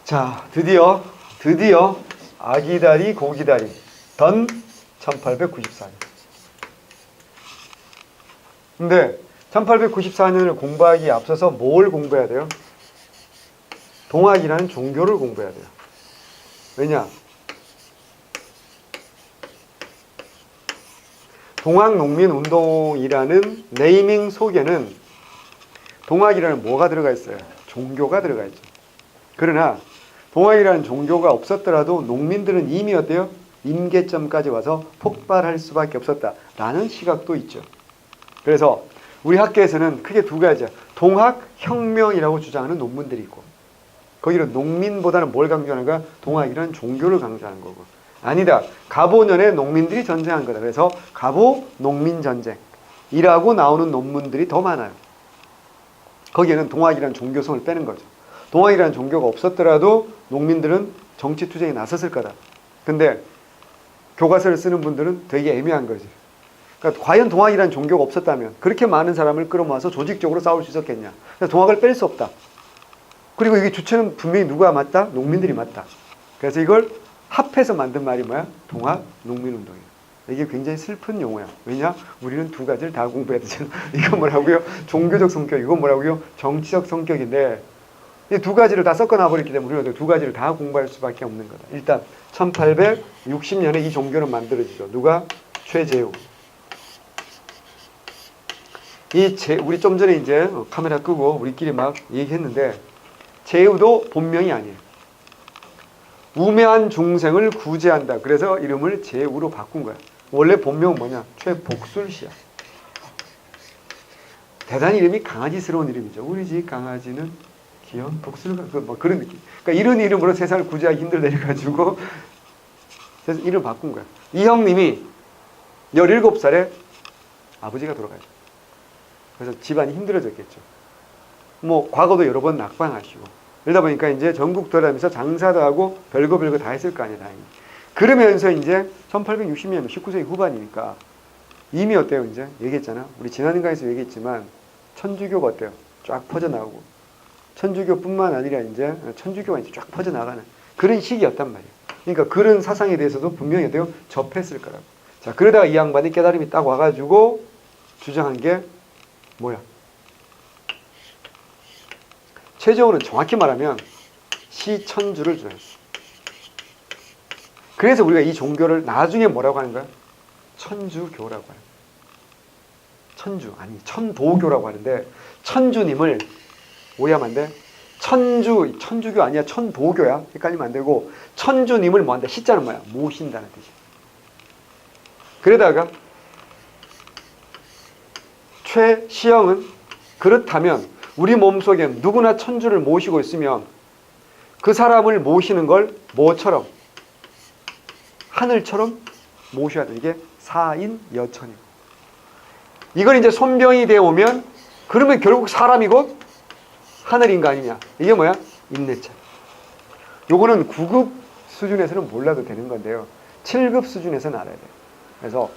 자, 드디어 아기다리 고기다리 던 1894년. 근데 1894년을 공부하기에 앞서서 뭘 공부해야 돼요? 동학이라는 종교를 공부해야 돼요. 왜냐? 동학농민운동이라는 네이밍 속에는 동학이라는 뭐가 들어가 있어요? 종교가 들어가 있죠. 그러나 동학이라는 종교가 없었더라도 농민들은 이미 어때요? 임계점까지 와서 폭발할 수밖에 없었다라는 시각도 있죠. 그래서 우리 학계에서는 크게 두 가지야. 동학혁명이라고 주장하는 논문들이 있고, 거기로 농민보다는 뭘 강조하는가? 동학이라는 종교를 강조하는 거고. 아니다. 갑오년에 농민들이 전쟁한 거다. 그래서 갑오농민전쟁이라고 나오는 논문들이 더 많아요. 거기에는 동학이라는 종교성을 빼는 거죠. 동학이라는 종교가 없었더라도 농민들은 정치투쟁에 나섰을 거다. 근데 교과서를 쓰는 분들은 되게 애매한 거지. 그러니까 과연 동학이라는 종교가 없었다면 그렇게 많은 사람을 끌어모아서 조직적으로 싸울 수 있었겠냐. 그래서 동학을 뺄 수 없다. 그리고 이게 주체는 분명히 누가 맞다? 농민들이 맞다. 그래서 이걸 합해서 만든 말이 뭐야? 동학농민운동이야. 이게 굉장히 슬픈 용어야. 왜냐? 우리는 두 가지를 다 공부해야 되잖아. 이건 뭐라고요? 종교적 성격, 이건 뭐라고요? 정치적 성격인데 이 두 가지를 다 섞어놔버렸기 때문에 우리가 두 가지를 다 공부할 수밖에 없는 거다. 일단 1860년에 이 종교는 만들어지죠. 누가? 최재우. 우리 좀 전에 이제 카메라 끄고 우리끼리 막 얘기했는데 재우도 본명이 아니에요. 우매한 중생을 구제한다. 그래서 이름을 재우로 바꾼 거야. 원래 본명은 뭐냐? 최복술씨야. 대단히 이름이 강아지스러운 이름이죠. 우리 집 강아지는 귀여운 복술가, 뭐 그런 느낌. 그러니까 이런 이름으로 세상을 구제하기 힘들다 해가지고 그래서 이름 바꾼 거야. 이 형님이 17살에 아버지가 돌아가요. 그래서 집안이 힘들어졌겠죠. 뭐 과거도 여러 번 낙방하시고 이러다 보니까 이제 전국 돌아다니면서 장사도 하고 별거 다 했을 거 아니에요, 다행히. 그러면서 이제 1860년 19세기 후반이니까 이미 어때요? 이제 얘기했잖아. 우리 지난강에서 얘기했지만 천주교가 어때요? 쫙 퍼져나오고 천주교뿐만 아니라 이제 천주교가 이제 쫙 퍼져나가는 그런 시기였단 말이에요. 그러니까 그런 사상에 대해서도 분명히 어때요? 접했을 거라고. 자, 그러다가 이 양반이 깨달음이 딱 와가지고 주장한 게 뭐야? 최종으로는 정확히 말하면 시천주를 주장했어. 그래서 우리가 이 종교를 나중에 뭐라고 하는 거야? 천주교라고 해요. 천도교라고 하는데 천주님을 오해하면 안 돼. 천주교 아니야. 천도교야. 헷갈리면 안 되고 천주님을 뭐 한다? 시자는 뭐야? 모신다는 뜻이야. 그러다가 최시영은 그렇다면 우리 몸속에 누구나 천주를 모시고 있으면 그 사람을 모시는 걸 뭐처럼? 하늘처럼 모셔야 돼. 이게 사인여천이고. 이걸 이제 손병이 되어 오면 그러면 결국 사람이 곧 하늘인가 아니냐. 이게 뭐야? 인내천. 요거는 9급 수준에서는 몰라도 되는 건데요. 7급 수준에서는 알아야 돼요. 그래서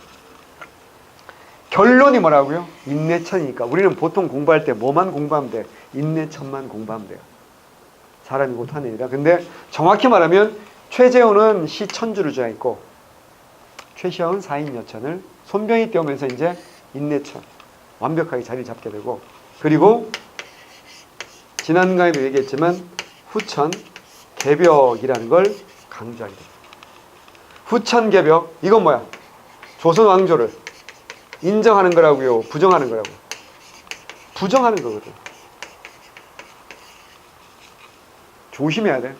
결론이 뭐라고요? 인내천이니까. 우리는 보통 공부할 때 뭐만 공부하면 돼? 인내천만 공부하면 돼요. 사람이 곧 하늘이다. 근데 정확히 말하면 최재훈은 시천주를 주장했고 최시영은 사인여천을 손병이 떼오면서 이제 인내천 완벽하게 자리를 잡게 되고, 그리고 지난 강의도 얘기했지만 후천 개벽이라는 걸 강조하게 됩니다. 후천 개벽, 이건 뭐야? 조선 왕조를 인정하는 거라고요? 부정하는 거라고? 부정하는 거거든. 조심해야 돼.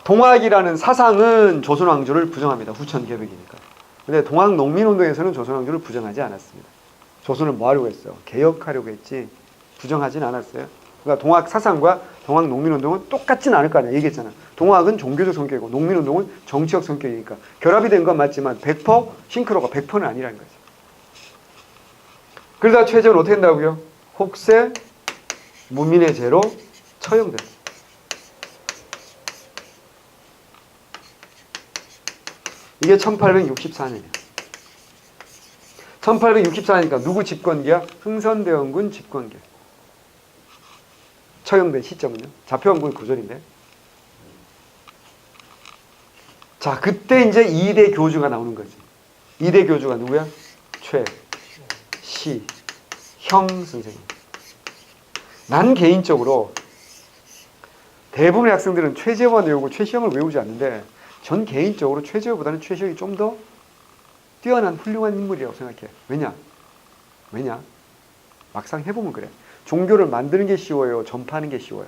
동학이라는 사상은 조선 왕조를 부정합니다. 후천 개벽이니까. 근데 동학 농민운동에서는 조선 왕조를 부정하지 않았습니다. 조선을 뭐 하려고 했어요? 개혁하려고 했지 부정하진 않았어요. 그러니까 동학 사상과 동학 농민운동은 똑같진 않을 거 아니야. 얘기했잖아. 동학은 종교적 성격이고 농민운동은 정치적 성격이니까 결합이 된 건 맞지만 100% 싱크로가 100%는 아니라는 거죠. 그러다 최재훈은 어떻게 된다고요? 혹세 무민의 죄로 처형됐어요. 이게 1864년이에요. 1864년이니까 누구 집권기야? 흥선대원군 집권기. 처형된 시점은요. 자표왕국의 구절인데. 자, 그때 이제 2대 교주가 나오는 거지. 2대 교주가 누구야? 최, 시, 형 선생님. 난 개인적으로 대부분의 학생들은 최재원 외우고 최시형을 외우지 않는데 전 개인적으로 최재원보다는 최시형이 좀 더 뛰어난 훌륭한 인물이라고 생각해. 왜냐? 막상 해보면 그래. 종교를 만드는 게 쉬워요? 전파하는 게 쉬워요?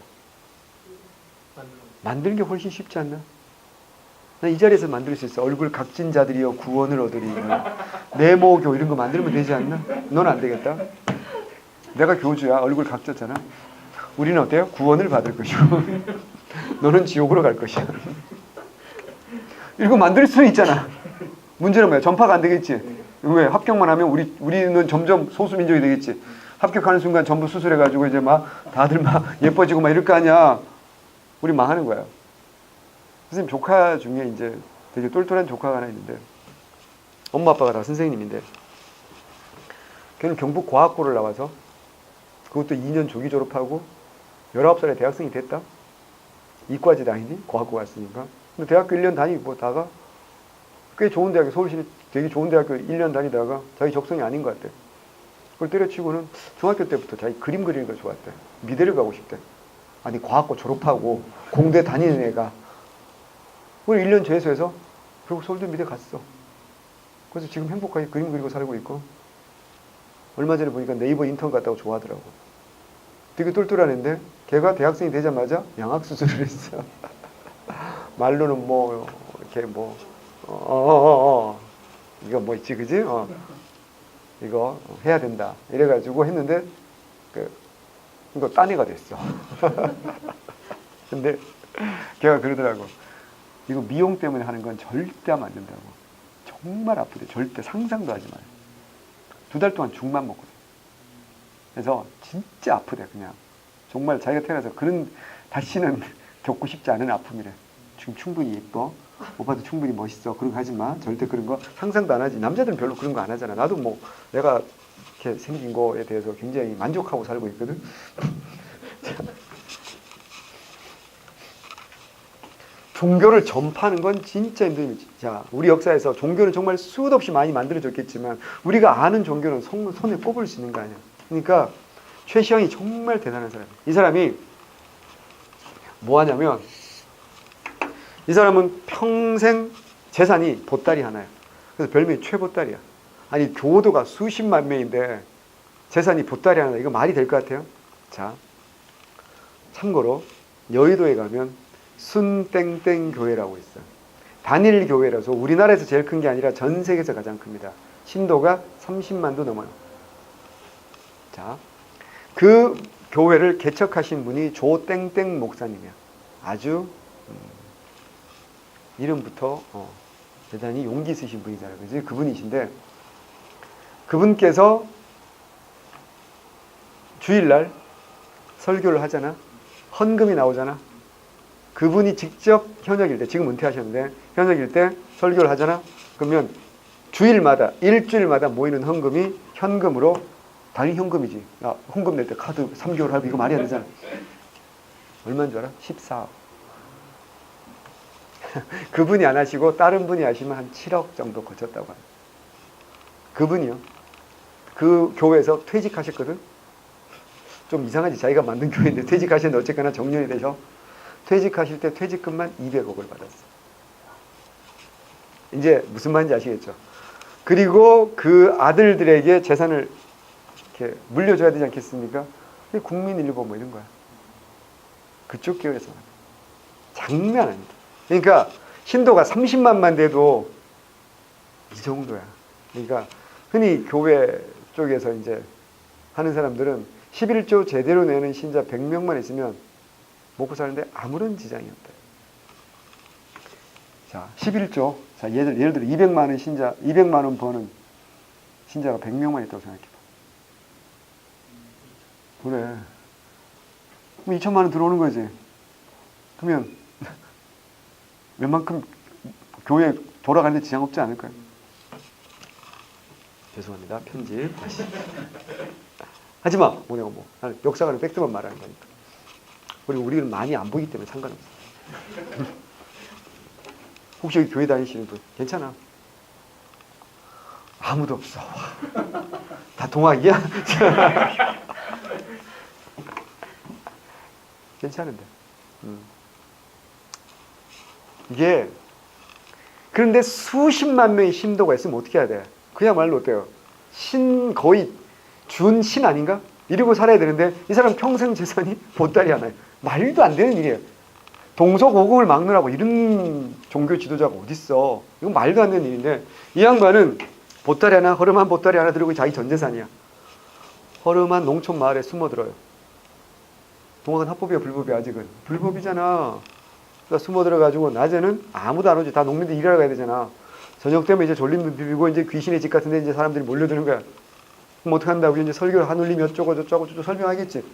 만드는 게 훨씬 쉽지 않나? 난 이 자리에서 만들 수 있어. 얼굴 각진 자들이여 구원을 얻으리. 네모교 이런 거 만들면 되지 않나? 넌 안 되겠다. 내가 교주야. 얼굴 각졌잖아. 우리는 어때요? 구원을 받을 것이고 너는 지옥으로 갈 것이야. 이거 만들 수는 있잖아. 문제는 뭐야? 전파가 안 되겠지. 왜? 합격만 하면 우리는 점점 소수민족이 되겠지. 합격하는 순간 전부 수술해가지고 이제 막 다들 막 예뻐지고 막 이럴 거 아니야. 우리 망하는 거야. 선생님 조카 중에 이제 되게 똘똘한 조카가 하나 있는데 엄마 아빠가 다 선생님인데 걔는 경북 과학고를 나와서 그것도 2년 조기 졸업하고 19살에 대학생이 됐다. 이과지 당연히 과학고 갔으니까. 근데 대학교 1년 다니고 다가 꽤 좋은 대학교 서울시 되게 좋은 대학교 1년 다니다가 자기 적성이 아닌 것 같대. 그걸 때려치고는 중학교 때부터 자기 그림 그리는 걸 좋아했대. 미대를 가고 싶대. 아니 과학고 졸업하고 공대 다니는 애가 그걸 1년 재수해서 결국 서울대 미대 갔어. 그래서 지금 행복하게 그림 그리고 살고 있고 얼마 전에 보니까 네이버 인턴 갔다고 좋아하더라고. 되게 똘똘한 애인데 걔가 대학생이 되자마자 양악수술을 했어. 말로는 뭐 이렇게 뭐 이거 뭐 있지 그지? 이거 해야 된다 이래가지고 했는데 이거 딴 애가 됐어. 근데 걔가 그러더라고. 이거 미용 때문에 하는 건 절대 하면 안 된다고. 정말 아프대. 절대 상상도 하지 마요. 2달 동안 죽만 먹거든. 그래서 진짜 아프대 그냥. 정말 자기가 태어나서 그런 다시는 겪고 싶지 않은 아픔이래. 지금 충분히 예뻐. 오빠도 충분히 멋있어. 그런 거 하지 마. 절대 그런 거 상상도 안 하지. 남자들은 별로 그런 거 안 하잖아. 나도 뭐 내가 이렇게 생긴 거에 대해서 굉장히 만족하고 살고 있거든. 종교를 전파하는 건 진짜 힘듭니다. 자, 우리 역사에서 종교는 정말 수도 없이 많이 만들어졌겠지만 우리가 아는 종교는 손에 꼽을 수 있는 거 아니야. 그러니까 최시영이 정말 대단한 사람이에요. 이 사람이 뭐 하냐면 이 사람은 평생 재산이 보따리 하나예요. 그래서 별명이 최보따리야. 아니 교도가 수십만 명인데 재산이 보따리 하나. 이거 말이 될 것 같아요? 자, 참고로 여의도에 가면 순땡땡 교회라고 있어요. 단일 교회라서 우리나라에서 제일 큰 게 아니라 전 세계에서 가장 큽니다. 신도가 30만도 넘어요. 자, 그 교회를 개척하신 분이 조땡땡 목사님이야. 아주 이름부터 대단히 용기 있으신 분이잖아요. 그지? 그분이신데 그분께서 주일날 설교를 하잖아. 헌금이 나오잖아. 그분이 직접 현역일 때, 지금 은퇴하셨는데 현역일 때 설교를 하잖아. 그러면 주일마다 일주일마다 모이는 헌금이 현금으로, 당연히 현금이지. 나 헌금 낼 때 카드 3개월 할부 이거 말이 안 되잖아. 얼마인 줄 알아? 14억. 그분이 안 하시고 다른 분이 하시면 한 7억 정도 거쳤다고 합니다. 그분이요. 그 교회에서 퇴직하셨거든. 좀 이상하지. 자기가 만든 교회인데 퇴직하셨는데 어쨌거나 정년이 되셔. 퇴직하실 때 퇴직금만 200억을 받았어. 이제 무슨 말인지 아시겠죠? 그리고 그 아들들에게 재산을 이렇게 물려줘야 되지 않겠습니까? 국민일보 뭐 이런 거야. 그쪽 교회에서. 장난 아니다. 그러니까 신도가 30만만 돼도 이 정도야. 그러니까 흔히 교회 쪽에서 이제 하는 사람들은 11조 제대로 내는 신자 100명만 있으면 먹고 사는데 아무런 지장이 없다. 자, 11조. 자, 예를 들어 200만 원 신자, 200만 원 버는 신자가 100명만 있다고 생각해 봐. 그래. 그럼 2천만 원 들어오는 거지. 그러면 웬만큼 교회 돌아가는데 지장 없지 않을까요? 죄송합니다. 편집. 하지마. 뭐냐고 뭐. 나는 역사관을 팩트만 말하는 거니까. 그리고 우리는 많이 안 보기 때문에 상관없어. 혹시 여기 교회 다니시는 분 괜찮아? 아무도 없어. 다 동학이야? 괜찮은데. 이게 그런데 수십만 명의 신도가 있으면 어떻게 해야 돼? 그야말로 어때요? 거의 준신 아닌가? 이러고 살아야 되는데 이 사람 평생 재산이 보따리 하나예요. 말도 안 되는 일이에요. 동서고금을 막느라고 이런 종교 지도자가 어딨어. 이건 말도 안 되는 일인데 이 양반은 보따리 하나, 허름한 보따리 하나 들고 자기 전 재산이야. 허름한 농촌 마을에 숨어들어요. 동학은 합법이야, 불법이야? 아직은 불법이잖아. 그러니까 숨어들어가지고 낮에는 아무도 안 오지. 다 농민들 일하러 가야 되잖아. 저녁 되면 이제 졸린 눈 비비고 이제 귀신의 집 같은데 이제 사람들이 몰려드는 거야. 그럼 어떻게 한다고? 이제 설교를 한울림 어쩌고 저쩌고 설명하겠지.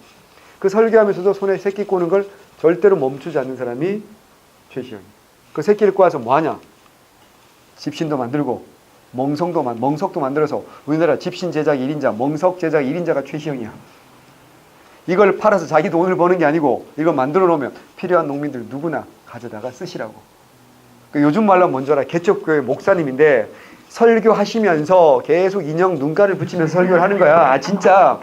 그 설교하면서도 손에 새끼 꼬는 걸 절대로 멈추지 않는 사람이 최시영이야. 그 새끼를 꼬아서 뭐하냐? 집신도 만들고 멍석도 만들어서 우리나라 집신 제작 1인자, 멍석 제작 1인자가 최시영이야. 이걸 팔아서 자기 돈을 버는 게 아니고 이걸 만들어 놓으면 필요한 농민들 누구나 가져다가 쓰시라고. 요즘 말로 뭔지 알아? 개척교회 목사님인데 설교하시면서 계속 인형 눈가를 붙이면서 설교를 하는 거야. 아 진짜.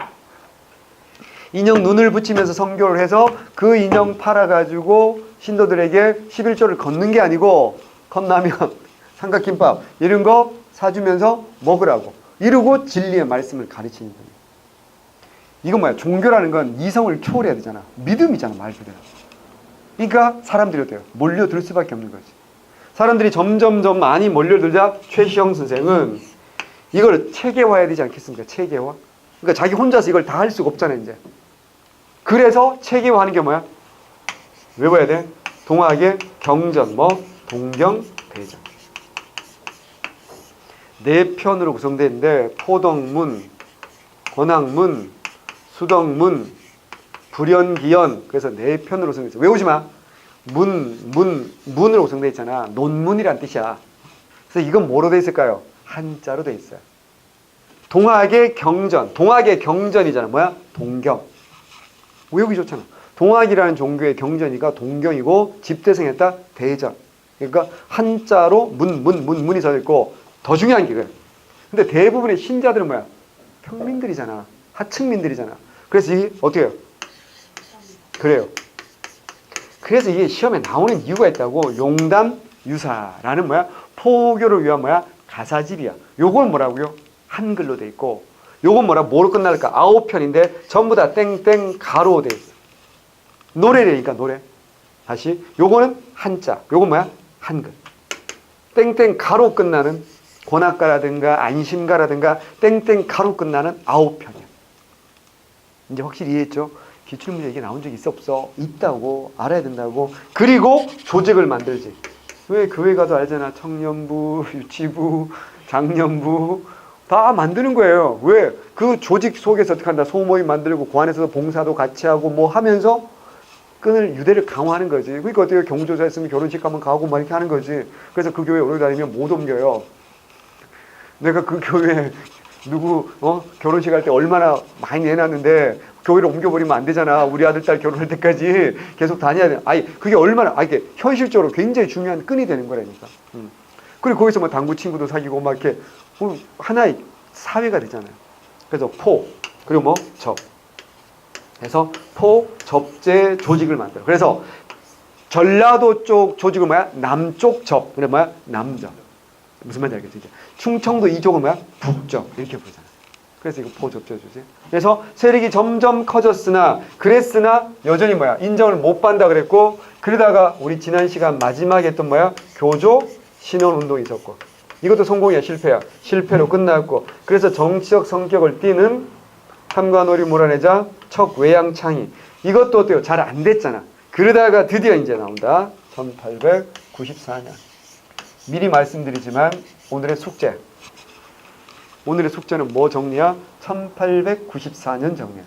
인형 눈을 붙이면서 선교를 해서 그 인형 팔아가지고 신도들에게 11조를 걷는 게 아니고 컵라면, 삼각김밥 이런 거 사주면서 먹으라고. 이러고 진리의 말씀을 가르치는 거예요. 이건 뭐야? 종교라는 건 이성을 초월해야 되잖아. 믿음이잖아, 말 그대로. 그러니까 사람들이 어때요? 몰려들 수밖에 없는 거지. 사람들이 점점점 많이 몰려들자 최시영 선생은 이걸 체계화해야 되지 않겠습니까? 체계화. 그러니까 자기 혼자서 이걸 다 할 수가 없잖아요, 이제. 그래서 체계화하는 게 뭐야? 외워야 돼. 동학의 경전, 동경, 대전. 4편으로 구성되어 있는데 포덕문, 권학문, 수덕문, 불연기연. 그래서 4편으로 구성되어 있어. 외우지 마. 문으로 구성되어 있잖아. 논문이란 뜻이야. 그래서 이건 뭐로 되어 있을까요? 한자로 되어 있어요. 동학의 경전. 동학의 경전이잖아. 뭐야? 동경. 외우기 좋잖아. 동학이라는 종교의 경전이가 동경이고 집대성했다 대전. 그러니까 한자로 문이 써 있고 더 중요한 게 그래. 근데 대부분의 신자들은 뭐야? 평민들이잖아. 하층민들이잖아. 그래서 이게 어떻게 해요? 그래요. 그래서 이게 시험에 나오는 이유가 있다고. 용담 유사라는 뭐야? 포교를 위한 뭐야? 가사집이야. 요걸 뭐라고요? 한글로 돼 있고. 요건 뭐로 끝날까? 9편인데 전부 다 땡땡 가로 돼 있어. 노래라니까 노래. 다시 요거는 한자. 요건 뭐야? 한글. 땡땡 가로 끝나는 권학가라든가 안심가라든가 땡땡 가로 끝나는 9편이야. 이제 확실히 이해했죠? 기출문제 이게 나온 적이 있어 없어? 있다고. 알아야 된다고. 그리고 조직을 만들지. 왜 교회 가도 알잖아. 청년부, 유치부, 장년부 다 만드는 거예요. 왜? 그 조직 속에서 어떻게 한다? 소모임 만들고 그 안에서도 봉사도 같이 하고 뭐 하면서 끈을 유대를 강화하는 거지. 그러니까 어떻게 경조사 했으면 결혼식 가면 가고 막 이렇게 하는 거지. 그래서 그 교회 오래 다니면 못 옮겨요. 내가 그 교회 누구 결혼식 할 때 얼마나 많이 내놨는데 교회를 옮겨버리면 안 되잖아. 우리 아들 딸 결혼할 때까지 계속 다녀야 돼. 그게 얼마나 이게 현실적으로 굉장히 중요한 끈이 되는 거라니까. 그리고 거기서 뭐 당구 친구도 사귀고 막 이렇게 하나의 사회가 되잖아요. 그래서 포 그리고 접. 그래서 포, 접제 조직을 만들어. 그래서 전라도 쪽 조직은 뭐야? 남쪽 접. 그래 뭐야? 남접. 무슨 말인지 알겠지? 충청도 이쪽은 뭐야? 북접. 이렇게 부르잖아. 그래서 이거 포, 접제 조직. 그래서 세력이 점점 커졌으나 그랬으나 여전히 뭐야? 인정을 못 받는다 그랬고 그러다가 우리 지난 시간 마지막에 했던 뭐야? 교조 신원운동이 있었고 이것도 성공이야 실패야. 실패로 끝났고 그래서 정치적 성격을 띠는 삼관오리 몰아내자 척외양창이 이것도 어때요? 잘 안 됐잖아. 그러다가 드디어 이제 나온다. 1894년. 미리 말씀드리지만 오늘의 숙제. 오늘의 숙제는 뭐 정리야? 1894년 정리야.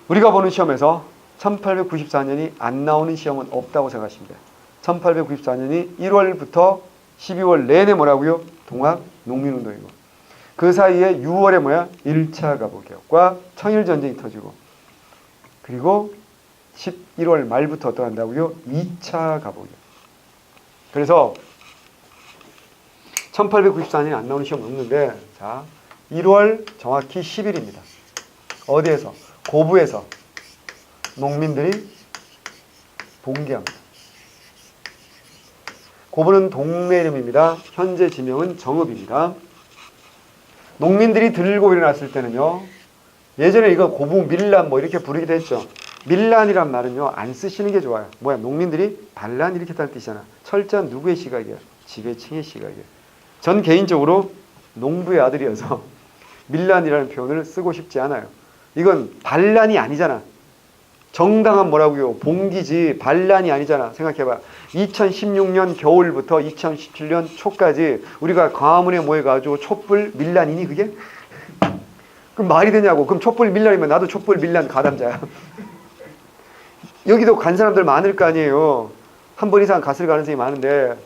우리가 보는 시험에서 1894년이 안 나오는 시험은 없다고 생각하시면 돼요. 1894년이 1월부터 12월 내내 뭐라고요? 동학 농민운동이고 그 사이에 6월에 뭐야? 1차 갑오개혁과 청일전쟁이 터지고 그리고 11월 말부터 어떠한다고요? 2차 가복이요. 그래서 1894년에 안 나오는 시험 없는데, 자, 1월 정확히 10일입니다. 어디에서? 고부에서 농민들이 봉기합니다. 고부는 동네 이름입니다. 현재 지명은 정읍입니다. 농민들이 들고 일어났을 때는요, 예전에 이거 고부 밀란 뭐 이렇게 부르기도 했죠. 밀란이란 말은요, 안 쓰시는 게 좋아요. 뭐야, 농민들이 반란 일으켰다는 뜻이잖아. 철저한 누구의 시각이야? 지배층의 시각이에요. 전 개인적으로 농부의 아들이어서 밀란이라는 표현을 쓰고 싶지 않아요. 이건 반란이 아니잖아. 정당한 뭐라고요? 봉기지 반란이 아니잖아. 생각해봐. 2016년 겨울부터 2017년 초까지 우리가 광화문에 모여가지고 촛불 밀란이니 그게? 그럼 말이 되냐고. 그럼 촛불 밀란이면 나도 촛불 밀란 가담자야. 여기도 간 사람들 많을 거 아니에요. 한 번 이상 갔을 가능성이 많은데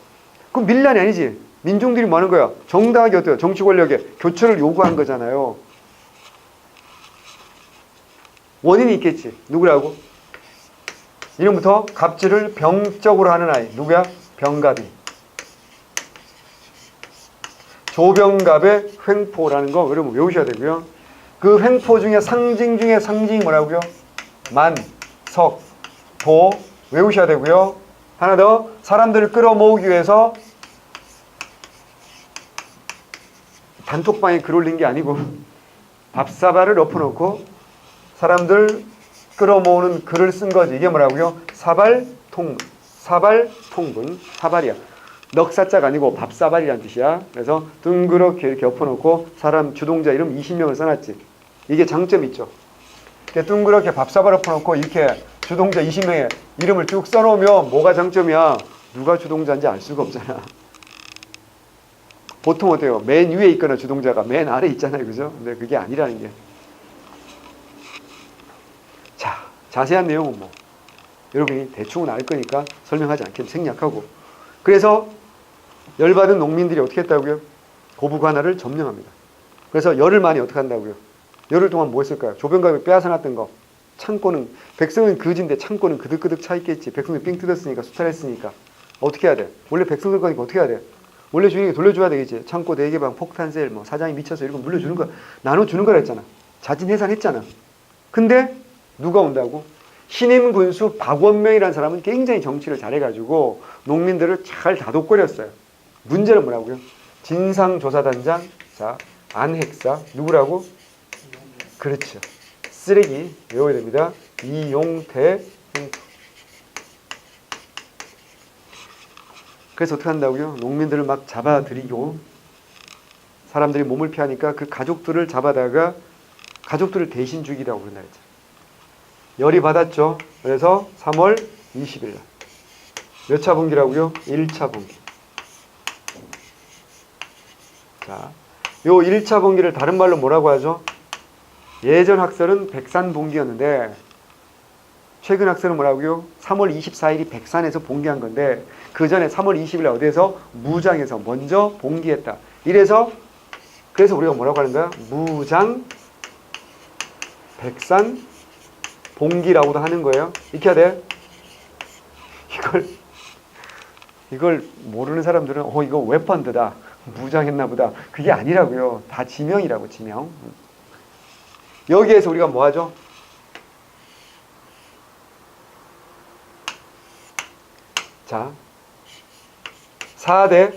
그럼 밀란이 아니지. 민중들이 뭐 하는 거야? 정당하게 어때요? 정치 권력에 교체를 요구한 거잖아요. 원인이 있겠지. 누구라고? 이름부터 갑질을 병적으로 하는 아이. 누구야? 병갑이. 조병갑의 횡포라는 거 여러분 외우셔야 되고요. 그 횡포 중에 상징 중에 상징이 뭐라고요? 만, 석, 도 외우셔야 되고요. 하나 더, 사람들을 끌어모으기 위해서 단톡방에 글 올린 게 아니고 밥사발을 엎어놓고 사람들 끌어모으는 글을 쓴 거지. 이게 뭐라고요? 사발통문. 사발통문. 사발이야. 넉사자가 아니고 밥사발이란 뜻이야. 그래서 둥그렇게 이렇게 엎어놓고 사람 주동자 이름 20명을 써놨지. 이게 장점이 있죠. 둥그렇게 밥사발 엎어놓고 이렇게 주동자 20명의 이름을 쭉 써놓으면 뭐가 장점이야? 누가 주동자인지 알 수가 없잖아. 보통 어때요? 맨 위에 있거나 주동자가 맨 아래 있잖아요. 그죠? 근데 그게 아니라는 게. 자, 자세한 내용은 뭐 여러분이 대충은 알 거니까 설명하지 않게 생략하고. 그래서 열받은 농민들이 어떻게 했다고요? 고부 관할을 점령합니다. 그래서 열흘 만에 어떻게 한다고요? 열흘 동안 뭐 했을까요? 조병갑이 빼앗아놨던 거. 창고는, 백성은 거지인데 창고는 그득그득 차 있겠지. 백성들 삥 뜯었으니까, 수탈했으니까. 어떻게 해야 돼? 원래 백성들 거니까 어떻게 해야 돼? 원래 주인에게 돌려줘야 되겠지. 창고 대개방, 폭탄셀, 뭐 사장이 미쳐서 이런 거 물려주는 거, 나눠주는 거라 했잖아. 자진해산했잖아. 근데 누가 온다고? 신임 군수 박원명이라는 사람은 굉장히 정치를 잘해가지고 농민들을 잘 다독거렸어요. 문제는 뭐라고요? 진상조사단장, 자, 안핵사, 누구라고? 그렇죠. 쓰레기 외워야 됩니다. 이용태. 그래서 어떻게 한다고요? 농민들을 막 잡아들이고 사람들이 몸을 피하니까 그 가족들을 잡아다가 가족들을 대신 죽이라고 그런다 했죠. 열이 받았죠. 그래서 3월 20일 날. 몇 차 분기라고요? 1차 분기. 자, 요 1차 분기를 다른 말로 뭐라고 하죠? 예전 학설은 백산 봉기였는데 최근 학설은 뭐라고요? 3월 24일이 백산에서 봉기한 건데 그 전에 3월 20일 날 어디에서? 무장에서 먼저 봉기했다. 이래서 그래서 우리가 뭐라고 하는 거야? 무장 백산 봉기라고도 하는 거예요. 익혀야 돼. 이걸 모르는 사람들은 이거 웨펀드다. 무장했나 보다. 그게 아니라고요. 다 지명이라고, 지명. 여기에서 우리가 뭐 하죠? 자, 4대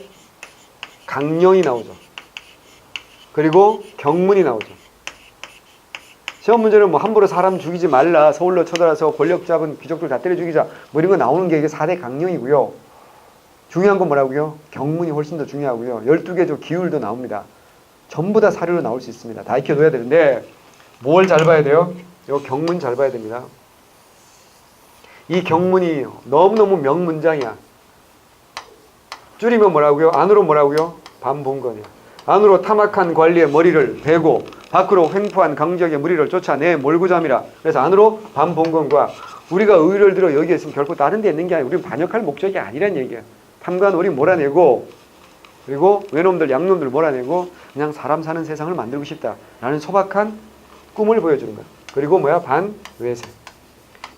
강령이 나오죠. 그리고 경문이 나오죠. 시험 문제는 뭐 함부로 사람 죽이지 말라, 서울로 쳐들어서 권력 잡은 귀족들 다 때려 죽이자, 뭐 이런 거 나오는 게 이게 4대 강령이고요. 중요한 건 뭐라고요? 경문이 훨씬 더 중요하고요. 12개 기율도 나옵니다. 전부 다 사료로 나올 수 있습니다. 다 익혀둬야 되는데 뭘 잘 봐야 돼요? 이 경문 잘 봐야 됩니다. 이 경문이 너무너무 명문장이야. 줄이면 뭐라고요? 안으로 뭐라고요? 반봉건이야. 안으로 탐악한 관리의 머리를 베고 밖으로 횡포한 강적의 무리를 쫓아내 몰고자 함이라. 그래서 안으로 반봉건과 우리가 의를 들어 여기에 있으면 결코 다른 데 있는 게 아니라 우리는 반역할 목적이 아니란 얘기야. 탐관 우리 몰아내고 그리고 외놈들 양놈들 몰아내고 그냥 사람 사는 세상을 만들고 싶다라는 소박한 꿈을 보여주는 거야. 그리고 뭐야? 반외세.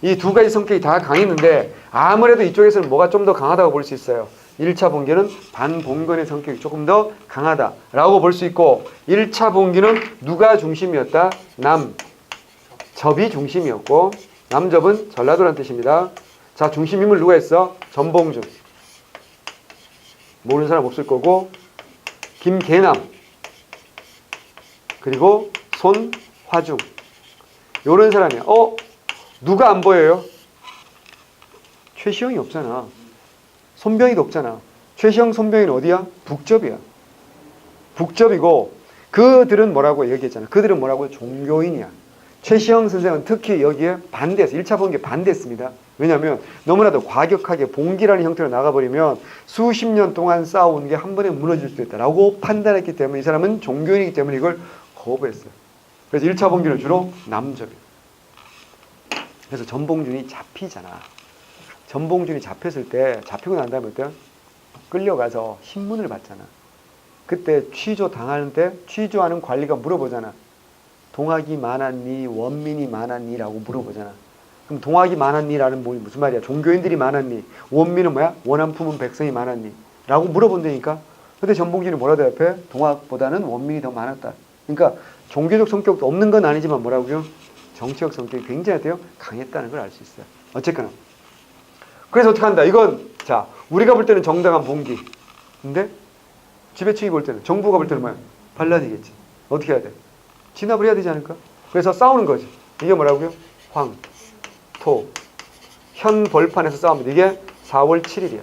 이 두 가지 성격이 다 강했는데 아무래도 이쪽에서는 뭐가 좀 더 강하다고 볼 수 있어요. 1차 봉기는 반봉건의 성격이 조금 더 강하다라고 볼 수 있고 1차 봉기는 누가 중심이었다? 남접이 중심이었고 남접은 전라도란 뜻입니다. 자, 중심임을 누가 했어? 전봉준. 모르는 사람 없을 거고 김계남 그리고 손화중 요런 사람이야. 누가 안 보여요? 최시영이 없잖아. 손병희도 없잖아. 최시영, 손병희는 어디야? 북접이야. 북접이고 그들은 뭐라고 얘기했잖아. 그들은 뭐라고? 종교인이야. 최시영 선생은 특히 여기에 반대했어. 1차 봉기에 반대했습니다. 왜냐하면 너무나도 과격하게 봉기라는 형태로 나가버리면 수십 년 동안 쌓아온 게 한 번에 무너질 수도 있다라고 판단했기 때문에 이 사람은 종교인이기 때문에 이걸 거부했어요. 그래서 1차 봉기는 주로 남접이에요. 그래서 전봉준이 잡히잖아. 전봉준이 잡혔을 때 잡히고 난 다음에 어때요? 끌려가서 신문을 받잖아. 그때 취조 당하는데 취조하는 관리가 물어보잖아. 동학이 많았니? 원민이 많았니? 라고 물어보잖아. 그럼 동학이 많았니라는 무슨 말이야? 종교인들이 많았니? 원민은 뭐야? 원한 품은 백성이 많았니? 라고 물어본다니까. 근데 전봉준이 뭐라 대답해? 동학보다는 원민이 더 많았다. 그러니까 종교적 성격도 없는 건 아니지만 뭐라고요? 정치적 성격이 굉장히 돼요? 강했다는 걸 알 수 있어요. 어쨌거나. 그래서 어떻게 한다? 이건 자 우리가 볼 때는 정당한 봉기. 근데 지배층이 볼 때는 정부가 볼 때는 뭐야? 반란이겠지. 어떻게 해야 돼? 진압을 해야 되지 않을까? 그래서 싸우는 거지. 이게 뭐라고요? 황, 토, 현 벌판에서 싸웁니다. 이게 4월 7일이야.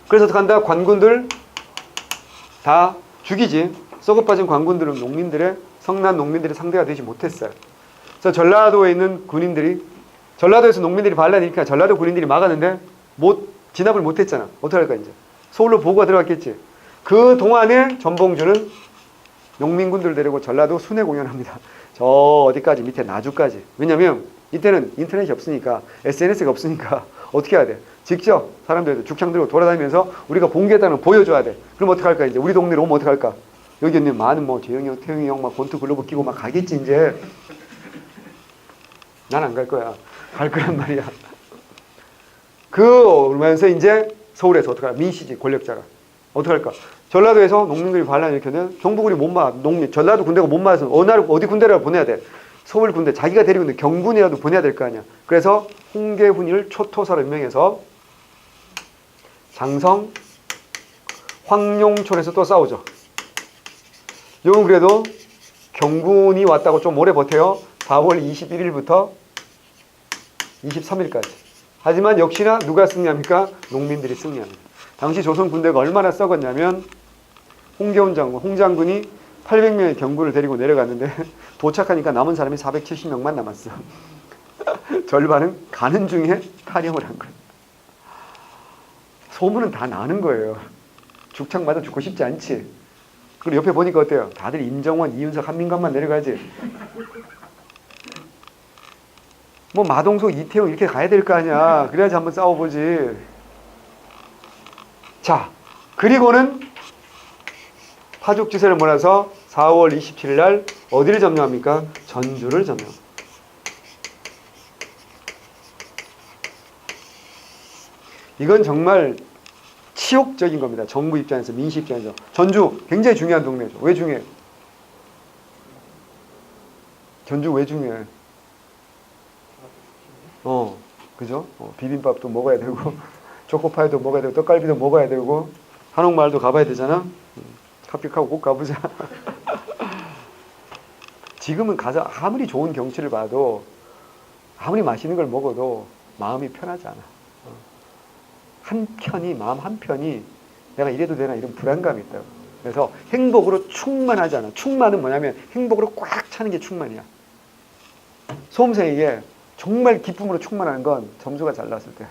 그래서 어떻게 한다? 관군들 다 죽이지. 썩어 빠진 관군들은 성난 농민들의 상대가 되지 못했어요. 그래서 전라도에 있는 군인들이 전라도에서 농민들이 반란이 일으키니까 전라도 군인들이 막았는데 진압을 못했잖아. 어떻게 할까 이제? 서울로 보고가 들어갔겠지. 그 동안에 전봉준은 농민군들 데리고 전라도 순회 공연합니다. 저 어디까지? 밑에 나주까지. 왜냐면 이때는 인터넷이 없으니까 SNS가 없으니까 어떻게 해야 돼? 직접 사람들 죽창 들고 돌아다니면서 우리가 봉기했다는 걸 보여줘야 돼. 그럼 어떻게 할까 이제? 우리 동네로 오면 어떻게 할까? 여기 있는 많은 재영이 형, 태영이 형 막 권투 글러브 끼고 막 가겠지 이제. 난 안 갈 거야. 갈 거란 말이야. 그러면서 이제 서울에서 어떻게 할까? 민씨지 권력자가. 어떻게 할까? 전라도에서 농민들이 반란 일으켰는데 정부군이 못 막아. 전라도 군대가 못 막아서 어디 군대라도 보내야 돼. 서울 군대 자기가 데리고 있는 경군이라도 보내야 될 거 아니야. 그래서 홍계훈이를 초토사로 임명해서 장성, 황룡촌에서 또 싸우죠. 이건 그래도 경군이 왔다고 좀 오래 버텨요. 4월 21일부터 23일까지. 하지만 역시나 누가 승리합니까? 농민들이 승리합니다. 당시 조선 군대가 얼마나 썩었냐면 홍계훈 장군, 홍 장군이 800명의 경군을 데리고 내려갔는데 도착하니까 남은 사람이 470명만 남았어. 절반은 가는 중에 탈영을 한 거예요. 소문은 다 나는 거예요. 죽창 맞아 죽고 싶지 않지. 그리고 옆에 보니까 어때요? 다들 임정원, 이윤석, 한민관만 내려가지. 뭐 마동석, 이태용 이렇게 가야 될 거 아니야. 그래야지 한번 싸워보지. 자, 그리고는 파죽지세를 몰아서 4월 27일 날 어디를 점령합니까? 전주를 점령. 이건 정말 치욕적인 겁니다. 정부 입장에서, 민심 입장에서. 전주 굉장히 중요한 동네죠. 왜 중요해? 전주 왜 중요해? 그죠? 비빔밥도 먹어야 되고 초코파이도 먹어야 되고 떡갈비도 먹어야 되고 한옥마을도 가봐야 되잖아. 합격하고 꼭 가보자. 지금은 가서 아무리 좋은 경치를 봐도 아무리 맛있는 걸 먹어도 마음이 편하지 않아. 마음 한편이 내가 이래도 되나 이런 불안감이 있다고. 그래서 행복으로 충만하지 않아. 충만은 뭐냐면 행복으로 꽉 차는 게 충만이야. 수험생에게 정말 기쁨으로 충만한 건 점수가 잘 나왔을 때.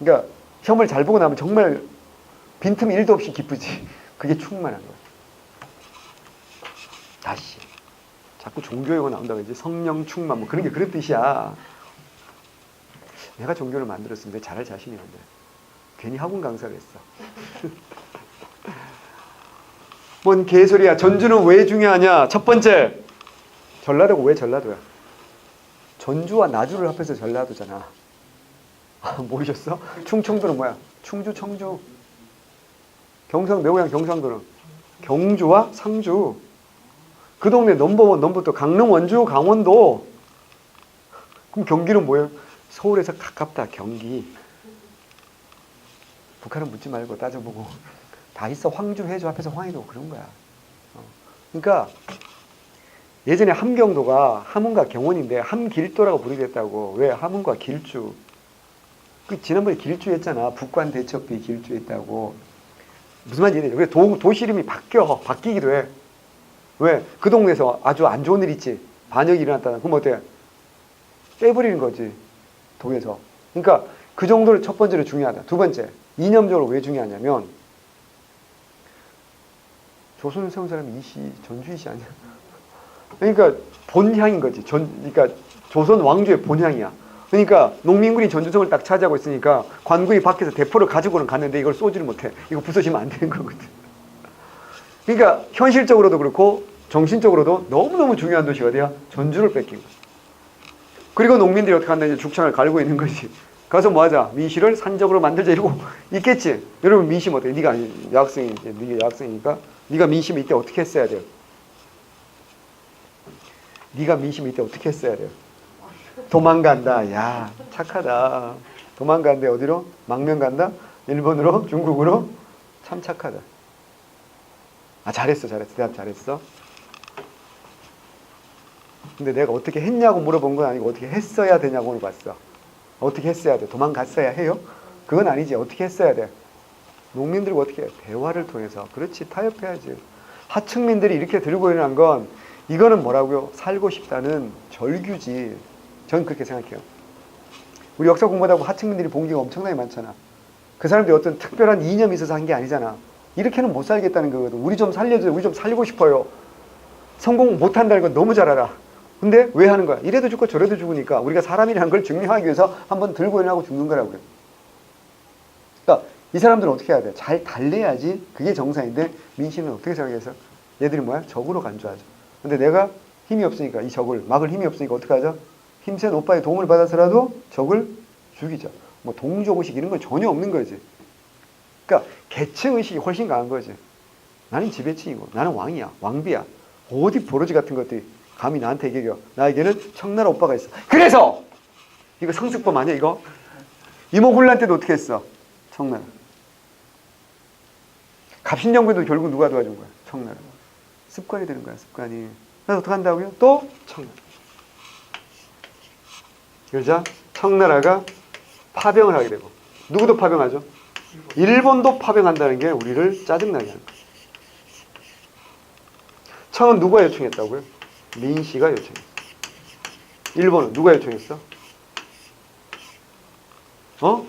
그러니까 시험을 잘 보고 나면 정말 빈틈 1도 없이 기쁘지. 그게 충만한 거야. 다시. 자꾸 종교용어 나온다고 이제 성령 충만 뭐 그런 게 그런 뜻이야. 내가 종교를 만들었으면 내가 잘할 자신이 없네. 괜히 학원 강사를 했어. 뭔 개소리야. 전주는 왜 중요하냐? 첫 번째, 전라도가 왜 전라도야? 전주와 나주를 합해서 전라도잖아. 모르셨어? 충청도는 뭐야? 충주, 청주. 경상, 내 고향 경상도는 경주와 상주. 그 동네 넘버원, 넘버2 강릉, 원주, 강원도. 그럼 경기는 뭐예요? 서울에서 가깝다, 경기. 북한은 묻지 말고 따져보고. 다 있어. 황주, 회주 앞에서 황해도 그런 거야. 그러니까 예전에 함경도가 함흥과 경원인데 함길도라고 부르겠다고. 왜? 함흥과 길주. 그 지난번에 길주 했잖아. 북관 대첩비 길주 했다고. 무슨 말인지 이해돼요? 도시 이름이 바뀌기도 해. 왜? 그 동네에서 아주 안 좋은 일 있지. 반역이 일어났다. 그럼 어때? 빼버리는 거지. 동에서. 그러니까 그 정도로 첫 번째로 중요하다. 두 번째, 이념적으로 왜 중요하냐면 조선을 세운 사람이 이씨, 전주이씨 아니야? 그러니까 본향인 거지. 그러니까 조선 왕조의 본향이야. 그러니까 농민군이 전주성을 딱 차지하고 있으니까 관군이 밖에서 대포를 가지고는 갔는데 이걸 쏘지를 못해. 이거 부서지면 안 되는 거거든. 그러니까 현실적으로도 그렇고 정신적으로도 너무너무 중요한 도시가 어디야? 전주를 뺏긴 거야. 그리고 농민들이 어떻게 한다? 이제 죽창을 갈고 있는 거지. 가서 뭐 하자? 민씨를 산적으로 만들자 이러고 있겠지. 여러분 민심 어때? 네가 여학생이지. 네가 여학생이니까 네가 민심 이때 어떻게 했어야 돼요? 네가 민심 이때 어떻게 했어야 돼요? 도망간다. 야, 착하다. 도망간대. 어디로? 망명 간다? 일본으로? 중국으로? 참 착하다. 아, 잘했어. 대답 잘했어. 근데 내가 어떻게 했냐고 물어본 건 아니고 어떻게 했어야 되냐고 물어봤어. 어떻게 했어야 돼? 도망갔어야 해요? 그건 아니지. 어떻게 했어야 돼? 농민들과 어떻게 해? 대화를 통해서. 그렇지. 타협해야지. 하층민들이 이렇게 들고 일어난 건 이거는 뭐라고요? 살고 싶다는 절규지. 전 그렇게 생각해요. 우리 역사 공부하다 보면 하층민들이 본 게 엄청나게 많잖아. 그 사람들이 어떤 특별한 이념이 있어서 한 게 아니잖아. 이렇게는 못 살겠다는 거거든. 우리 좀 살려줘요. 우리 좀 살고 싶어요. 성공 못한다는 건 너무 잘 알아. 근데 왜 하는 거야? 이래도 죽고 저래도 죽으니까 우리가 사람이라는 걸 증명하기 위해서 한번 들고 일어나고 죽는 거라고요. 그러니까 이 사람들은 어떻게 해야 돼? 잘 달래야지 그게 정상인데 민심은 어떻게 생각해서? 얘들이 뭐야? 적으로 간주하죠. 근데 내가 힘이 없으니까 이 적을 막을 힘이 없으니까 어떻게 하죠? 힘센 오빠의 도움을 받아서라도 적을 죽이죠. 뭐 동족의식 이런 건 전혀 없는 거지. 그러니까 계층의식이 훨씬 강한 거지. 나는 지배층이고 나는 왕이야. 왕비야. 어디 버러지 같은 것들이 감히 나한테 얘기해요. 나에게는 청나라 오빠가 있어. 그래서 이거 성숙범 아니야 이거? 이모군란 때도 어떻게 했어? 청나라. 갑신정부도 결국 누가 도와준 거야? 청나라. 습관이 되는 거야. 습관이. 그래서 어떻게 한다고요? 또 청나라. 그러자 청나라가 파병을 하게 되고 누구도 파병하죠? 일본도 파병한다는 게 우리를 짜증나게 하는 거예요. 청은 누가 요청했다고요? 민씨가 요청했어. 일본은 누가 요청했어? 어?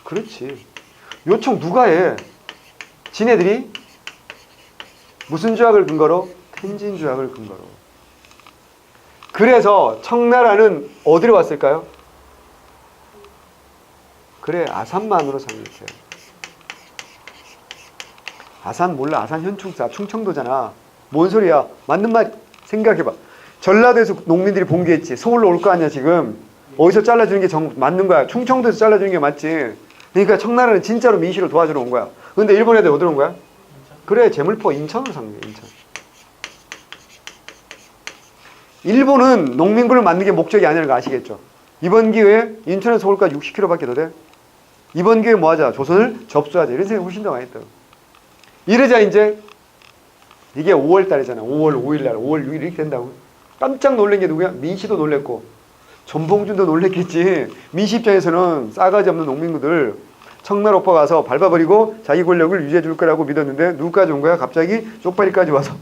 그렇지. 요청 누가 해? 지네들이 무슨 조약을 근거로? 텐진 조약을 근거로. 그래서 청나라는 어디로 왔을까요? 그래, 아산만으로 상륙해요. 아산 몰라? 아산 현충사, 충청도잖아. 뭔 소리야? 맞는 말 생각해봐. 전라도에서 농민들이 봉기했지. 서울로 올 거 아니야 지금. 어디서 잘라주는 게 맞는 거야. 충청도에서 잘라주는 게 맞지. 그러니까 청나라는 진짜로 민씨를 도와주러 온 거야. 근데 일본 애들 어디로 온 거야? 그래, 제물포 인천으로 상륙해. 인천. 일본은 농민군을 만든 게 목적이 아니라는 거 아시겠죠? 이번 기회에 인천에서 서울까지 60km밖에 더 돼? 이번 기회에 뭐 하자? 조선을 접수하자. 이런 생각이 훨씬 더 많이 했다고. 이러자 이제 이게 5월 달이잖아. 5월 5일 날, 5월 6일 이렇게 된다고. 깜짝 놀란 게 누구야? 민씨도 놀랬고 전봉준도 놀랬겠지. 민씨 입장에서는 싸가지 없는 농민들 청나라 오빠 가서 밟아버리고 자기 권력을 유지해 줄 거라고 믿었는데 누구까지 온 거야? 갑자기 쪽발이까지 와서.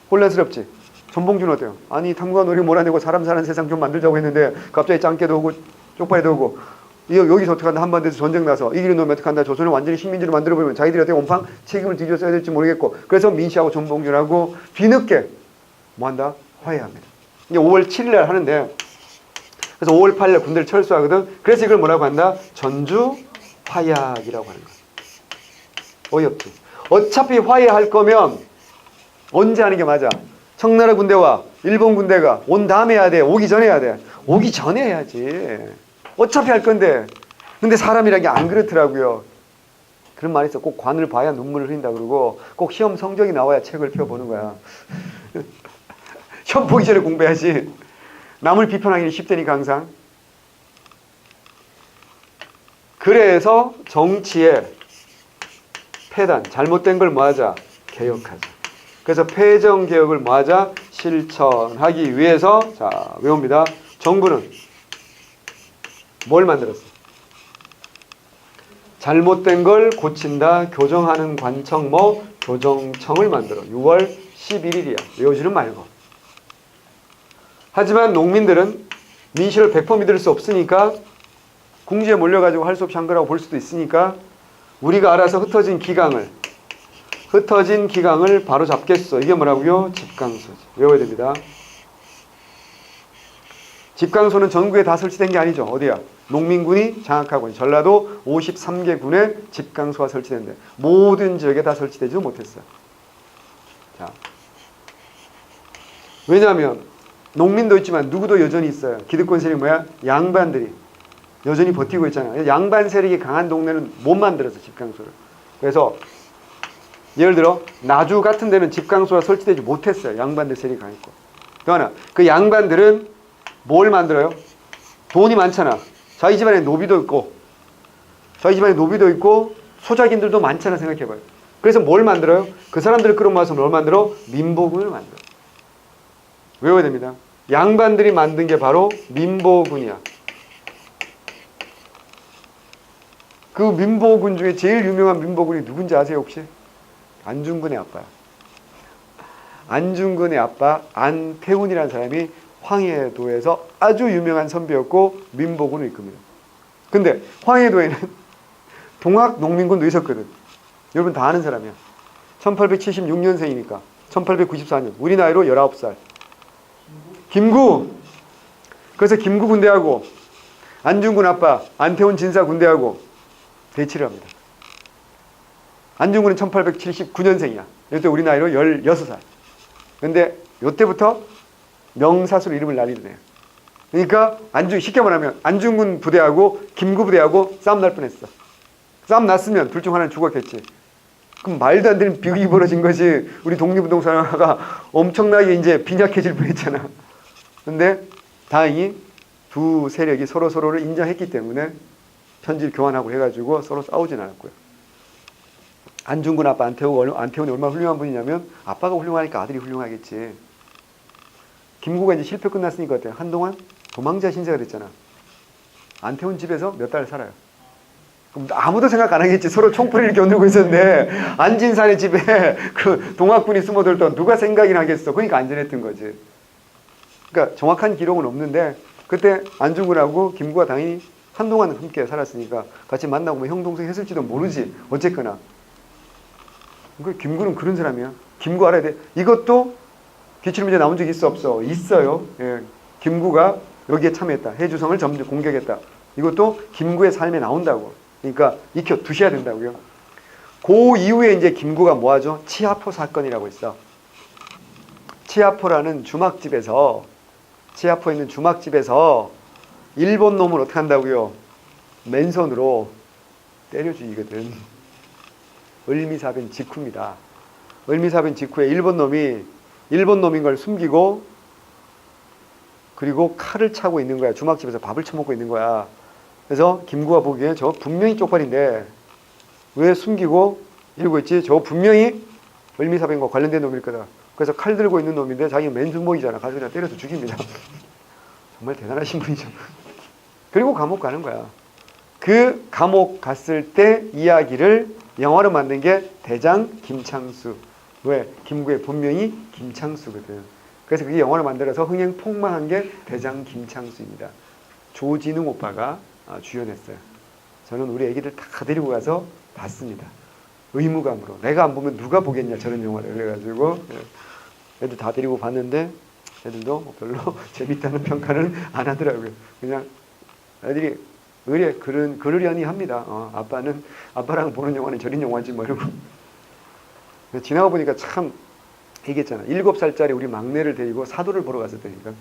혼란스럽지? 전봉준 어때요? 아니 탐관오리 몰아내고 사람 사는 세상 좀 만들자고 했는데 갑자기 짱깨도 오고 쪽발이도 오고 여기서 어떻게 한다? 한반도에서 전쟁 나서 이기는 놈이 어떻게 한다? 조선을 완전히 식민지로 만들어버리면 자기들이 어떻게 온팡 책임을 뒤집어 써야 될지 모르겠고 그래서 민씨하고 전봉준하고 뒤늦게 뭐 한다? 화해합니다. 이게 5월 7일 날 하는데 그래서 5월 8일 날 군대를 철수하거든. 그래서 이걸 뭐라고 한다? 전주 화약이라고 하는 거야. 어이없지? 어차피 화해할 거면 언제 하는 게 맞아? 청나라 군대와 일본 군대가 온 다음에 해야 돼? 오기 전에 해야 돼? 오기 전에 해야지. 어차피 할 건데. 근데 사람이란 게 안 그렇더라고요. 그런 말이 있어. 꼭 관을 봐야 눈물을 흘린다 그러고 꼭 시험 성적이 나와야 책을 펴보는 거야. 시험 보기 전에 공부해야지. 남을 비판하기는 쉽다니까 항상. 그래서 정치의 폐단, 잘못된 걸 뭐하자? 개혁하자. 그래서 폐정개혁을 뭐하자? 실천하기 위해서 자 외웁니다. 정부는 뭘 만들었어? 잘못된 걸 고친다, 교정하는 관청 교정청을 만들어. 6월 11일이야. 외우지는 말고. 하지만 농민들은 민심을 100% 믿을 수 없으니까 궁지에 몰려가지고 할 수 없이 한 거라고 볼 수도 있으니까 우리가 알아서 흩어진 기강을 바로 잡겠어. 이게 뭐라고요? 집강소지. 외워야 됩니다. 집강소는 전국에 다 설치된 게 아니죠. 어디야? 농민군이 장악하고 있는 전라도 53개 군에 집강소가 설치된대. 모든 지역에 다 설치되지 못했어요. 자, 왜냐하면 농민도 있지만 누구도 여전히 있어요. 기득권 세력이 뭐야? 양반들이 여전히 버티고 있잖아요. 양반 세력이 강한 동네는 못 만들었어, 집강소를. 그래서 예를 들어 나주 같은 데는 집강소가 설치되지 못했어요. 양반들 세력이 강했고. 또 하나, 그 양반들은 뭘 만들어요? 돈이 많잖아. 자기 집안에 노비도 있고 소작인들도 많잖아. 생각해봐요. 그래서 뭘 만들어요? 그 사람들을 끌어모아서 뭘 만들어? 민보군을 만들어. 외워야 됩니다. 양반들이 만든 게 바로 민보군이야. 그 민보군 중에 제일 유명한 민보군이 누군지 아세요 혹시? 안중근의 아빠야. 안중근의 아빠 안태훈이라는 사람이 황해도에서 아주 유명한 선비였고 민보군을 이끕니다. 근데 황해도에는 동학농민군도 있었거든. 여러분 다 아는 사람이야. 1876년생이니까 1894년 우리 나이로 19살 김구. 그래서 김구 군대하고 안중근 아빠 안태훈 진사 군대하고 대치를 합니다. 안중근은 1879년생이야. 이때 우리 나이로 16살. 근데 이때부터 명사수로 이름을 날리네요. 그러니까 쉽게 말하면 안중근 부대하고 김구 부대하고 싸움 날 뻔했어. 싸움 났으면 둘 중 하나는 죽었겠지. 그럼 말도 안 되는 비극이 벌어진 거지. 우리 독립운동사가 엄청나게 이제 빈약해질 뻔했잖아. 근데 다행히 두 세력이 서로를 인정했기 때문에 편지를 교환하고 해가지고 서로 싸우진 않았고요. 안중근 아빠 안태훈이 얼마나 훌륭한 분이냐면 아빠가 훌륭하니까 아들이 훌륭하겠지. 김구가 이제 실패 끝났으니까 어때요? 한동안 도망자 신세가 됐잖아. 안태훈 집에서 몇 달 살아요. 그럼 아무도 생각 안 하겠지. 서로 총풀이를 겨누고 있었는데 안진산의 집에 그 동학군이 숨어들던 누가 생각이나 하겠어. 그러니까 안전했던 거지. 그러니까 정확한 기록은 없는데 그때 안중근하고 김구가 당연히 한동안 함께 살았으니까 같이 만나고 뭐 형 동생 했을지도 모르지. 어쨌거나 김구는 그런 사람이야. 김구 알아야 돼. 이것도 기출문제 나온 적이 있어 없어? 있어요. 예. 김구가 여기에 참여했다. 해주성을 점점 공격했다. 이것도 김구의 삶에 나온다고. 그러니까 익혀 두셔야 된다고요. 그 이후에 이제 김구가 뭐 하죠? 치아포 사건이라고 있어. 치아포라는 치아포에 있는 주막집에서 일본 놈을 어떻게 한다고요? 맨손으로 때려 죽이거든. 을미사변 직후입니다. 을미사변 직후에 일본 놈인 걸 숨기고 그리고 칼을 차고 있는 거야. 주막집에서 밥을 처먹고 있는 거야. 그래서 김구가 보기에 저 분명히 쪽팔인데 왜 숨기고 이러고 있지? 저 분명히 을미사변과 관련된 놈일 거다. 그래서 칼 들고 있는 놈인데 자기는 맨주먹이잖아. 가서 그냥 때려서 죽입니다. 정말 대단하신 분이죠. 그리고 감옥 가는 거야. 그 감옥 갔을 때 이야기를 영화로 만든 게 대장 김창수. 왜? 김구의 본명이 김창수거든. 그래서 그게 영화로 만들어서 흥행폭망한 게 대장 김창수입니다. 조진웅 오빠가 주연했어요. 저는 우리 애기들 다 데리고 가서 봤습니다. 의무감으로. 내가 안 보면 누가 보겠냐 저런 영화를. 그래가지고 애들 다 데리고 봤는데 애들도 별로 재밌다는 평가는 안 하더라고요. 그냥 애들이 그러려니 합니다. 아빠랑 보는 영화는 저런 영화지 뭐 이러고. 지나가 보니까 참 얘기했잖아. 7살짜리 우리 막내를 데리고 사도를 보러 갔었다니까.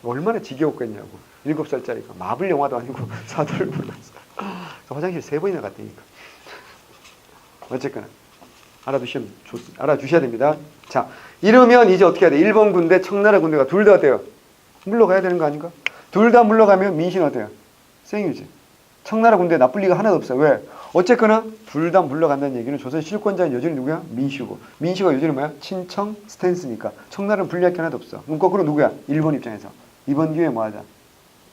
얼마나 지겨웠겠냐고. 7살짜리가 마블 영화도 아니고 사도를 보러 갔어. 화장실 3번이나 갔다니까. 어쨌거나 알아주셔야 됩니다. 자, 이러면 이제 어떻게 해야 돼? 일본 군대, 청나라 군대가 둘 다 어때요? 물러가야 되는 거 아닌가? 둘 다 물러가면 민심 어때요? 생유지. 청나라 군대 나쁠 리가 하나도 없어. 왜? 어쨌거나 둘 다 물러간다는 얘기는 조선 실권자는 여전히 누구야? 민씨고. 민씨가 여전히 뭐야? 친청 스탠스니까. 청나라는 불리할 게 하나도 없어. 그럼 거꾸로 누구야? 일본 입장에서. 이번 기회에 뭐 하자?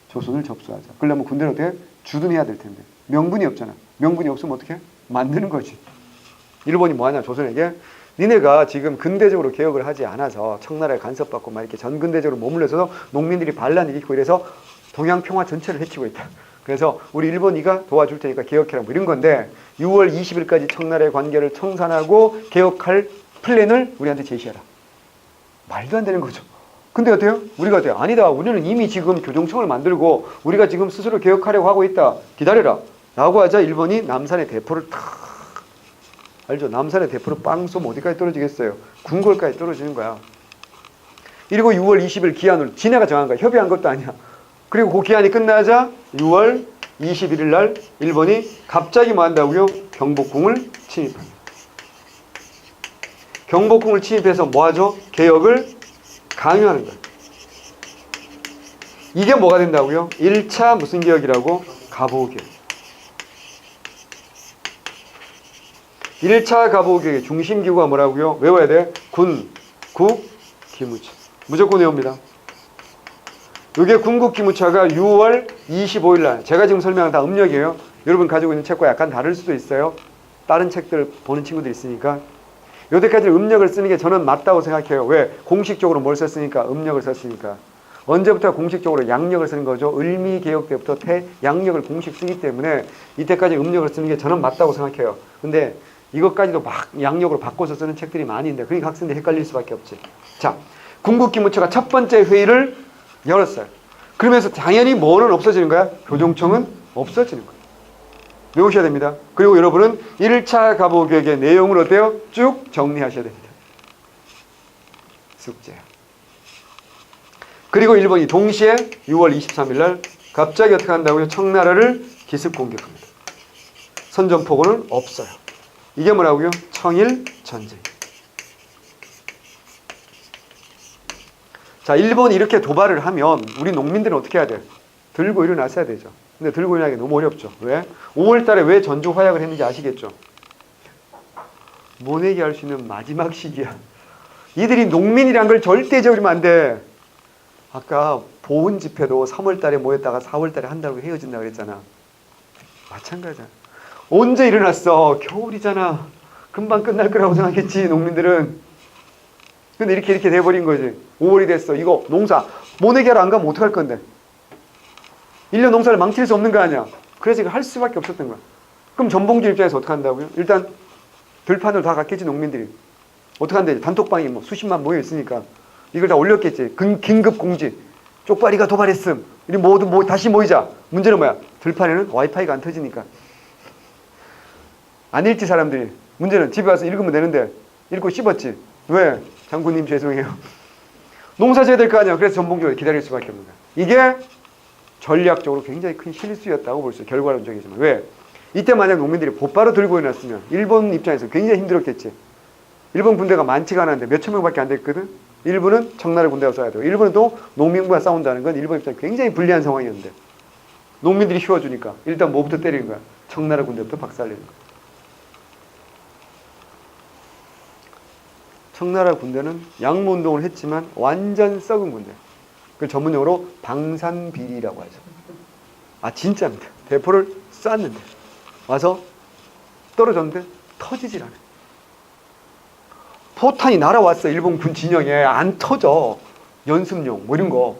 조선을 접수하자. 그러려면 군대를 어떻게? 주둔해야 될 텐데. 명분이 없잖아. 명분이 없으면 어떻게? 만드는 거지. 일본이 뭐 하냐? 조선에게. 니네가 지금 근대적으로 개혁을 하지 않아서 청나라에 간섭받고 막 이렇게 전근대적으로 머물러서 농민들이 반란이 일으키고 이래서 동양 평화 전체를 해치고 있다. 그래서 우리 일본이가 도와줄 테니까 개혁해라 뭐 이런 건데 6월 20일까지 청나라의 관계를 청산하고 개혁할 플랜을 우리한테 제시해라. 말도 안 되는 거죠. 근데 어때요? 우리가 어때요? 아니다. 우리는 이미 지금 교정청을 만들고 우리가 지금 스스로 개혁하려고 하고 있다. 기다려라. 라고 하자 일본이 남산의 대포를 탁 알죠? 남산의 대포를 빵 쏘면 어디까지 떨어지겠어요? 궁궐까지 떨어지는 거야. 그리고 6월 20일 기한을 지네가 정한 거야. 협의한 것도 아니야. 그리고 그 기한이 끝나자 6월 21일 날 일본이 갑자기 뭐 한다고요? 경복궁을 침입합니다. 경복궁을 침입해서 뭐 하죠? 개혁을 강요하는 거야. 이게 뭐가 된다고요? 1차 무슨 개혁이라고? 가보개혁. 1차 가보개혁의 중심기구가 뭐라고요? 외워야 돼. 군, 국, 기무차. 무조건 외웁니다. 이게 군국기무차가 6월 25일 날 제가 지금 설명한 다 음력이에요. 여러분 가지고 있는 책과 약간 다를 수도 있어요. 다른 책들 보는 친구들 있으니까. 여태까지 음력을 쓰는 게 저는 맞다고 생각해요. 왜? 공식적으로 뭘 썼으니까? 음력을 썼으니까. 언제부터 공식적으로 양력을 쓰는 거죠? 을미개혁 때부터 태양력을 공식 쓰기 때문에 이때까지 음력을 쓰는 게 저는 맞다고 생각해요. 근데 이것까지도 막 양력으로 바꿔서 쓰는 책들이 많이 있는데 그러니까 학생들이 헷갈릴 수밖에 없지. 자, 군국기무처가 첫 번째 회의를 열었어요. 그러면서 당연히 뭐는 없어지는 거야? 교정청은 없어지는 거예요. 외우셔야 됩니다. 그리고 여러분은 1차 가보개혁의 내용을 어때요? 쭉 정리하셔야 됩니다. 숙제. 그리고 일본이 동시에 6월 23일 날 갑자기 어떻게 한다고요? 청나라를 기습 공격합니다. 선전포고는 없어요. 이게 뭐라고요? 청일 전쟁. 자, 일본이 이렇게 도발을 하면 우리 농민들은 어떻게 해야 돼요? 들고 일어났어야 되죠. 근데 들고 일어나기 너무 어렵죠. 왜? 5월 달에 왜 전주 화약을 했는지 아시겠죠? 모내기 할 수 있는 마지막 시기야. 이들이 농민이란 걸 절대 잊어버리면 안 돼. 아까 보훈 집회도 3월 달에 모였다가 4월 달에 한다고 헤어진다고 그랬잖아. 마찬가지야. 언제 일어났어? 겨울이잖아. 금방 끝날 거라고 생각했지, 농민들은. 근데 이렇게 돼버린 거지. 5월이 됐어. 이거 농사 모내기 하러 안 가면 어떡할 건데? 1년 농사를 망칠 수 없는 거 아니야. 그래서 이거 할 수밖에 없었던 거야. 그럼 전봉주 입장에서 어떻게 한다고요? 일단 들판을 다 갔겠지, 농민들이. 어떻게 한대? 단톡방에 뭐 수십만 모여 있으니까 이걸 다 올렸겠지. 긴급 공지. 쪽발이가 도발했음. 우리 모두 다시 모이자. 문제는 뭐야? 들판에는 와이파이가 안 터지니까. 안 읽지, 사람들이. 문제는 집에 와서 읽으면 되는데 읽고 씹었지. 왜? 장군님 죄송해요. 농사 져야 될 거 아니야. 그래서 전봉주가 기다릴 수밖에 없는 거야. 이게 전략적으로 굉장히 큰 실수였다고 볼 수 있어요. 결과론적이지만. 왜? 이때 만약 농민들이 곧바로 들고 일어났으면 일본 입장에서 굉장히 힘들었겠지. 일본 군대가 많지가 않았는데 몇천 명밖에 안 됐거든. 일본은 청나라 군대가 싸워야 되고 일본은 또 농민과 싸운다는 건 일본 입장에 굉장히 불리한 상황이었는데 농민들이 쉬워주니까 일단 뭐부터 때리는 거야? 청나라 군대부터 박살내는 거야. 청나라 군대는 양모운동을 했지만 완전 썩은 군대. 그걸 전문용어로 방산비리라고 하죠. 아, 진짜입니다. 대포를 쐈는데 와서 떨어졌는데 터지질 않아요. 포탄이 날아왔어. 일본 군 진영에. 안 터져. 연습용 뭐 이런 거.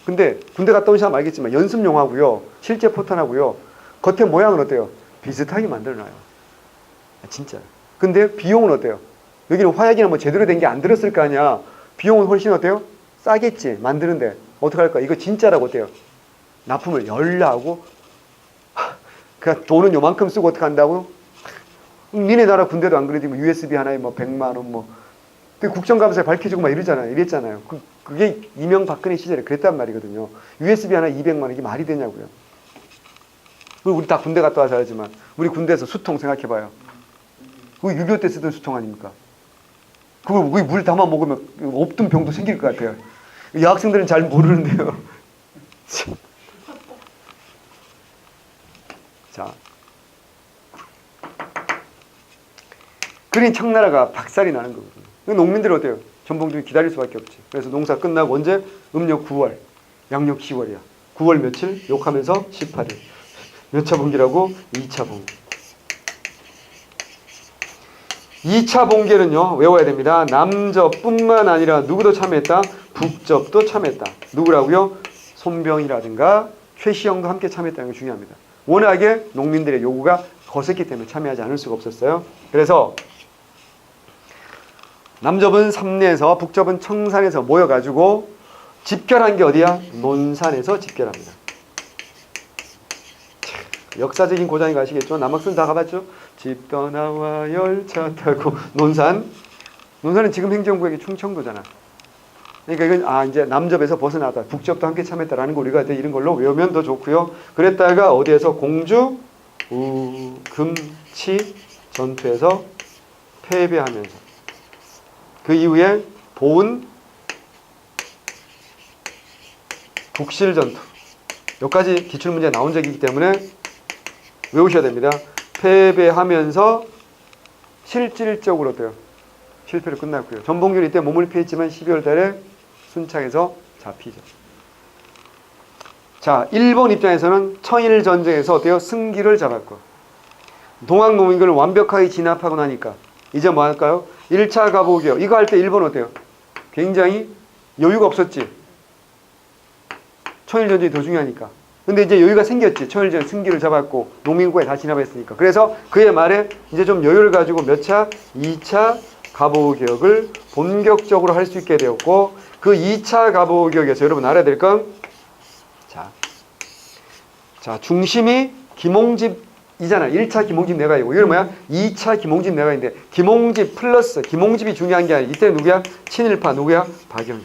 근데 군대 갔다 온 사람 알겠지만 연습용하고요, 실제 포탄하고요, 겉에 모양은 어때요? 비슷하게 만들어놔요. 아, 진짜. 근데 비용은 어때요? 여기는 화약이나 뭐 제대로 된 게 안 들었을 거 아니야. 비용은 훨씬 어때요? 싸겠지. 만드는데 어떡할까? 이거 진짜라고 어때요? 납품을 열라고? 그냥 돈은 요만큼 쓰고 어떻게 한다고? 니네 나라 군대도 안 그래도 뭐 USB 하나에 뭐 100만 원, 뭐 근데 국정감사에 밝혀지고 막 이랬잖아요. 그게 이명박근혜 시절에 그랬단 말이거든요. USB 하나 200만 원, 이게 말이 되냐고요. 그리고 우리 다 군대 갔다 와서 알지만, 우리 군대에서 수통 생각해봐요. 그거 6.25 때 쓰던 수통 아닙니까? 그걸 물 담아 먹으면 없던 병도 생길 것 같아요. 여학생들은 잘 모르는데요. 자, 그린 청나라가 박살이 나는 거거든요. 농민들은 어때요? 전봉들이 기다릴 수밖에 없지. 그래서 농사 끝나고 언제? 음력 9월, 양력 10월이야. 9월 며칠? 욕하면서 18일. 몇 차 봉기라고? 2차 봉기. 2차 봉기는요, 외워야 됩니다. 남접뿐만 아니라 누구도 참여했다? 북접도 참여했다. 누구라고요? 손병이라든가 최시영도 함께 참여했다는 게 중요합니다. 워낙에 농민들의 요구가 거셌기 때문에 참여하지 않을 수가 없었어요. 그래서 남접은 삼내에서, 북접은 청산에서 모여가지고 집결한 게 어디야? 논산에서 집결합니다. 역사적인 고장이 가시겠죠? 남학생 다 가봤죠? 집 떠나와 열차 타고 논산. 논산은 지금 행정구역이 충청도잖아. 그러니까 이건 이제 남접에서 벗어나다. 북접도 함께 참여했다라는 거 우리가 이런 걸로 외우면 더 좋고요. 그랬다가 어디에서 공주 금치 전투에서 패배하면서 그 이후에 보은 북실 전투. 여기까지 기출문제 나온 적이기 때문에 외우셔야 됩니다. 패배하면서 실질적으로 어때요? 실패로 끝났고요. 전봉규는 이때 몸을 피했지만 12월 달에 순창에서 잡히죠. 자, 일본 입장에서는 청일 전쟁에서 어때요? 승기를 잡았고, 동학 농민군을 완벽하게 진압하고 나니까 이제 뭐 할까요? 1차 가보기요. 이거 할 때 일본 어때요? 굉장히 여유가 없었지. 청일 전쟁이 더 중요하니까. 근데 이제 여유가 생겼지. 청일전 승기를 잡았고 농민국에 다 진압했으니까. 그래서 그의 말에 이제 좀 여유를 가지고 몇 차? 2차 가보개혁을 본격적으로 할 수 있게 되었고, 그 2차 가보개혁에서 여러분 알아야 될 건, 자, 중심이 김홍집이잖아. 1차 김홍집 내각이고, 이건 뭐야? 2차 김홍집 내각인데, 김홍집 플러스, 김홍집이 중요한 게 아니라, 이때 누구야? 친일파, 누구야? 박영효.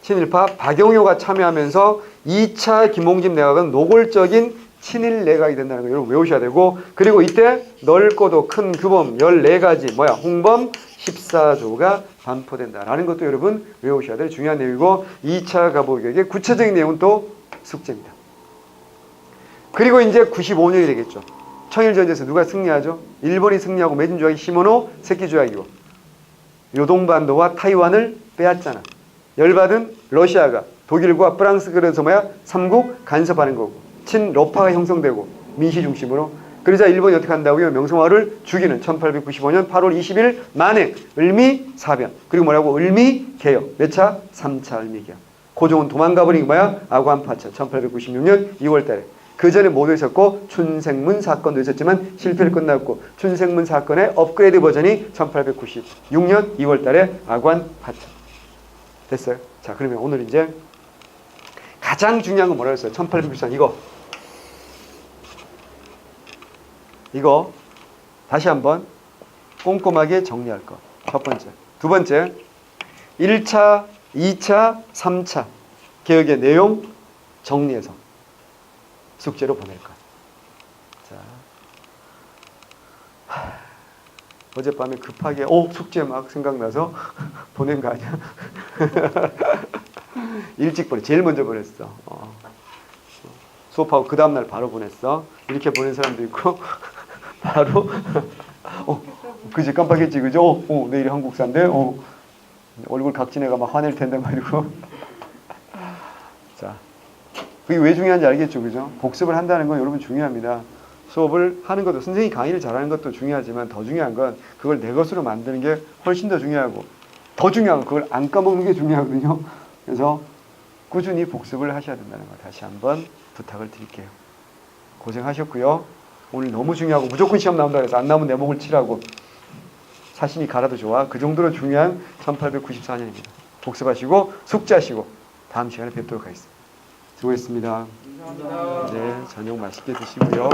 친일파 박영효가 참여하면서 2차 김홍집 내각은 노골적인 친일 내각이 된다는 거 여러분 외우셔야 되고, 그리고 이때 넓고도 큰 규범 14가지 홍범 14조가 반포된다라는 것도 여러분 외우셔야 될 중요한 내용이고, 2차 가보개혁의 구체적인 내용은 또 숙제입니다. 그리고 이제 95년이 되겠죠. 청일전쟁에서 누가 승리하죠? 일본이 승리하고 맺은 조약이 시모노 세키 조약이고, 요동반도와 타이완을 빼앗잖아. 열받은 러시아가 독일과 프랑스 그래서 뭐야? 삼국 간섭하는 거고, 친러파가 형성되고 민시 중심으로. 그러자 일본이 어떻게 한다고요? 명성황후를 죽이는 1895년 8월 20일 만행 을미사변. 그리고 뭐라고? 을미개혁. 몇 차? 3차 을미개혁. 고종은 도망가 버린 게 뭐야? 아관파차 1896년 2월 달에. 그 전에 모두 있었고 춘생문 사건도 있었지만 실패를 끝났고, 춘생문 사건의 업그레이드 버전이 1896년 2월 달에 아관파차. 됐어요? 자, 그러면 오늘 이제 가장 중요한 건 뭐라고 했어요? 1894년 이거 다시 한번 꼼꼼하게 정리할 거. 첫 번째. 두 번째, 1차, 2차, 3차 개혁의 내용 정리해서 숙제로 보낼 거. 자, 어젯밤에 급하게 숙제 막 생각나서 보낸 거 아니야? 일찍 보내. 제일 먼저 보냈어. 수업하고 그 다음날 바로 보냈어. 이렇게 보낸 사람도 있고 바로 그제 깜빡했지, 그죠? 내일이 한국사인데 얼굴 각진 애가 막 화낼 텐데 말이고. 자, 그게 왜 중요한지 알겠죠, 그죠? 복습을 한다는 건 여러분 중요합니다. 수업을 하는 것도, 선생님이 강의를 잘하는 것도 중요하지만 더 중요한 건 그걸 내 것으로 만드는 게 훨씬 더 중요하고, 더 중요한 건 그걸 안 까먹는 게 중요하거든요. 그래서 꾸준히 복습을 하셔야 된다는 거 다시 한번 부탁을 드릴게요. 고생하셨고요. 오늘 너무 중요하고 무조건 시험 나온다고 해서 안 나오면 내 목을 치라고 사심이 갈아도 좋아. 그 정도로 중요한 1894년입니다. 복습하시고 숙제하시고 다음 시간에 뵙도록 하겠습니다. 수고했습니다. 감사합니다. 네, 저녁 맛있게 드시고요.